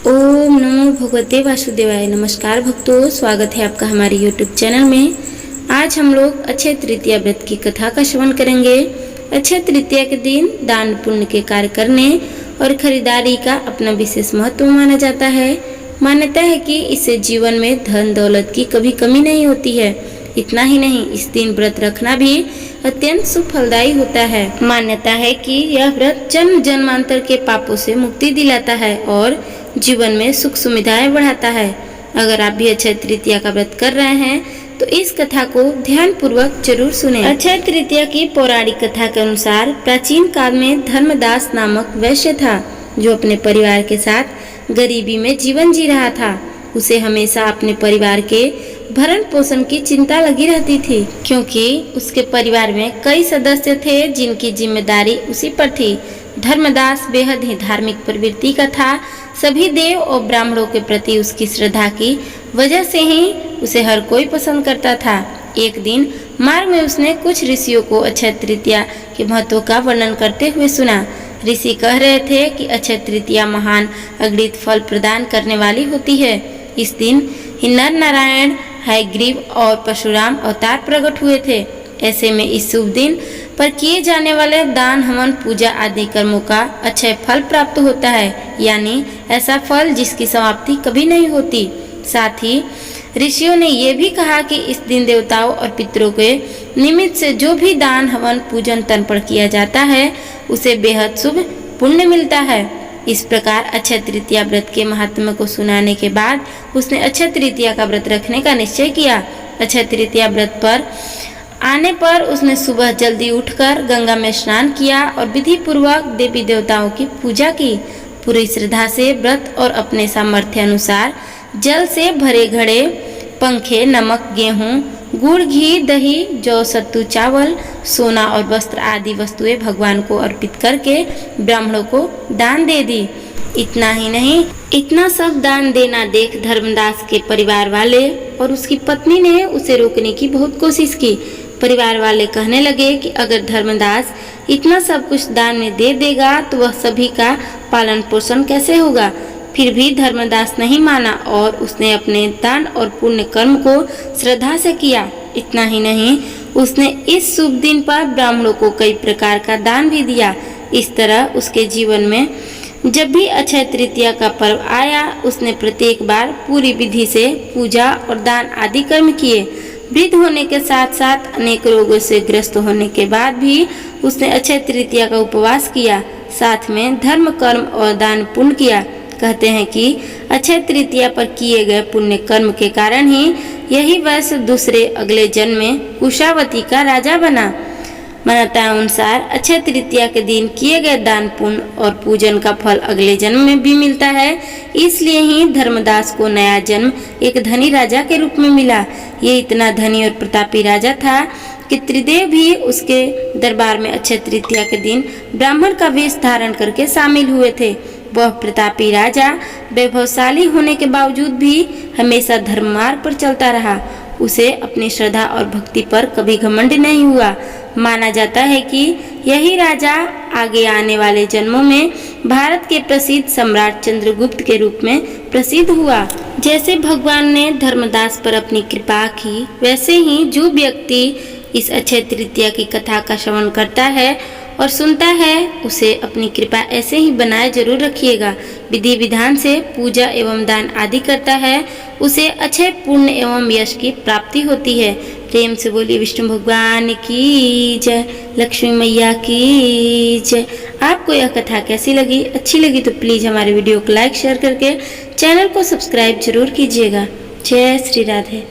ओम नमो भगवते वासुदेवाय। नमस्कार भक्तों, स्वागत है आपका हमारे YouTube चैनल में। आज हम लोग अक्षय तृतीया व्रत की कथा का श्रवण करेंगे। अक्षय तृतीया के दिन दान पुण्य के कार्य करने और खरीदारी का अपना विशेष महत्व माना जाता है। मान्यता है कि इससे जीवन में धन दौलत की कभी कमी नहीं होती है। इतना ही नहीं, इस दिन व्रत रखना भी अत्यंत शुभ फलदायी होता है। मान्यता है कि यह व्रत जन्म जन्मांतर के पापों से मुक्ति दिलाता है और जीवन में सुख सुविधाएं बढ़ाता है। अगर आप भी अक्षय तृतीया का व्रत कर रहे हैं तो इस कथा को ध्यान पूर्वक जरूर सुनें। अक्षय तृतीया की पौराणिक कथा के अनुसार प्राचीन काल में धर्मदास नामक वैश्य था जो अपने परिवार के साथ गरीबी में जीवन जी रहा था। उसे हमेशा अपने परिवार के भरण पोषण की चिंता लगी रहती थी, क्योंकि उसके परिवार में कई सदस्य थे जिनकी जिम्मेदारी उसी पर थी। धर्मदास बेहद ही धार्मिक प्रवृत्ति का था। सभी देव और ब्राह्मणों के प्रति उसकी श्रद्धा की वजह से ही उसे हर कोई पसंद करता था। एक दिन मार्ग में उसने कुछ ऋषियों को अक्षय तृतीया के महत्व का वर्णन करते हुए सुना। ऋषि कह रहे थे कि अक्षय तृतीया महान अगणित फल प्रदान करने वाली होती है। इस दिन ही नर नारायण, हयग्रीव और परशुराम अवतार प्रकट हुए थे। ऐसे में इस शुभ दिन पर किए जाने वाले दान, हवन, पूजा आदि कर्मों का अक्षय फल प्राप्त होता है, यानी ऐसा फल जिसकी समाप्ति कभी नहीं होती। साथ ही ऋषियों ने यह भी कहा कि इस दिन देवताओं और पितरों के निमित्त से जो भी दान, हवन, पूजन तर्पण किया जाता है उसे बेहद शुभ पुण्य मिलता है। इस प्रकार अक्षय तृतीया व्रत के महात्म्य को सुनाने के बाद उसने अक्षय तृतीया का व्रत रखने का निश्चय किया। अक्षय तृतीया व्रत पर आने पर उसने सुबह जल्दी उठकर गंगा में स्नान किया और विधि पूर्वक देवी देवताओं की पूजा की। पूरी श्रद्धा से व्रत और अपने सामर्थ्य अनुसार जल से भरे घड़े, पंखे, नमक, गेहूं, गुड़, घी, दही, जौ, सत्तू, चावल, सोना और वस्त्र आदि वस्तुएं भगवान को अर्पित करके ब्राह्मणों को दान दे दी। इतना ही नहीं, इतना सब दान देना देख धर्मदास के परिवार वाले और उसकी पत्नी ने उसे रोकने की बहुत कोशिश की। परिवार वाले कहने लगे कि अगर धर्मदास इतना सब कुछ दान में दे देगा तो वह सभी का पालन पोषण कैसे होगा। फिर भी धर्मदास नहीं माना और उसने अपने दान और पुण्य कर्म को श्रद्धा से किया। इतना ही नहीं, उसने इस शुभ दिन पर ब्राह्मणों को कई प्रकार का दान भी दिया। इस तरह उसके जीवन में जब भी अक्षय तृतीया का पर्व आया उसने प्रत्येक बार पूरी विधि से पूजा और दान आदि कर्म किए। वृद्ध होने के साथ साथ अनेक रोगों से ग्रस्त होने के बाद भी उसने अक्षय तृतीया का उपवास किया। साथ में धर्म, कर्म और दान पुण्य किया। कहते हैं कि अक्षय तृतीया पर किए गए पुण्य कर्म के कारण ही यही वैश्य दूसरे अगले जन्म में कुशावती का राजा बना। मान्यता अनुसार अक्षय तृतीया के दिन किए गए दान, पुण्य और पूजन का फल अगले जन्म में भी मिलता है। इसलिए ही धर्मदास को नया जन्म एक धनी राजा के रूप में मिला। ये इतना धनी और प्रतापी राजा था कि त्रिदेव भी उसके दरबार में अक्षय तृतीया के दिन ब्राह्मण का वेश धारण करके शामिल हुए थे। वह प्रतापी राजा वैभवशाली होने के बावजूद भी हमेशा धर्म मार्ग पर चलता रहा। उसे अपनी श्रद्धा और भक्ति पर कभी घमंड नहीं हुआ। माना जाता है कि यही राजा आगे आने वाले जन्मों में भारत के प्रसिद्ध सम्राट चंद्रगुप्त के रूप में प्रसिद्ध हुआ। जैसे भगवान ने धर्मदास पर अपनी कृपा की, वैसे ही जो व्यक्ति इस अक्षय तृतीया की कथा का श्रवण करता है और सुनता है उसे अपनी कृपा ऐसे ही बनाए जरूर रखिएगा। विधि विधान से पूजा एवं दान आदि करता है उसे अक्षय पुण्य एवं यश की प्राप्ति होती है। प्रेम से बोलिए विष्णु भगवान की जय, लक्ष्मी मैया की जय। आपको यह कथा कैसी लगी? अच्छी लगी तो प्लीज हमारे वीडियो को लाइक शेयर करके चैनल को सब्सक्राइब जरूर कीजिएगा। जय श्री राधे।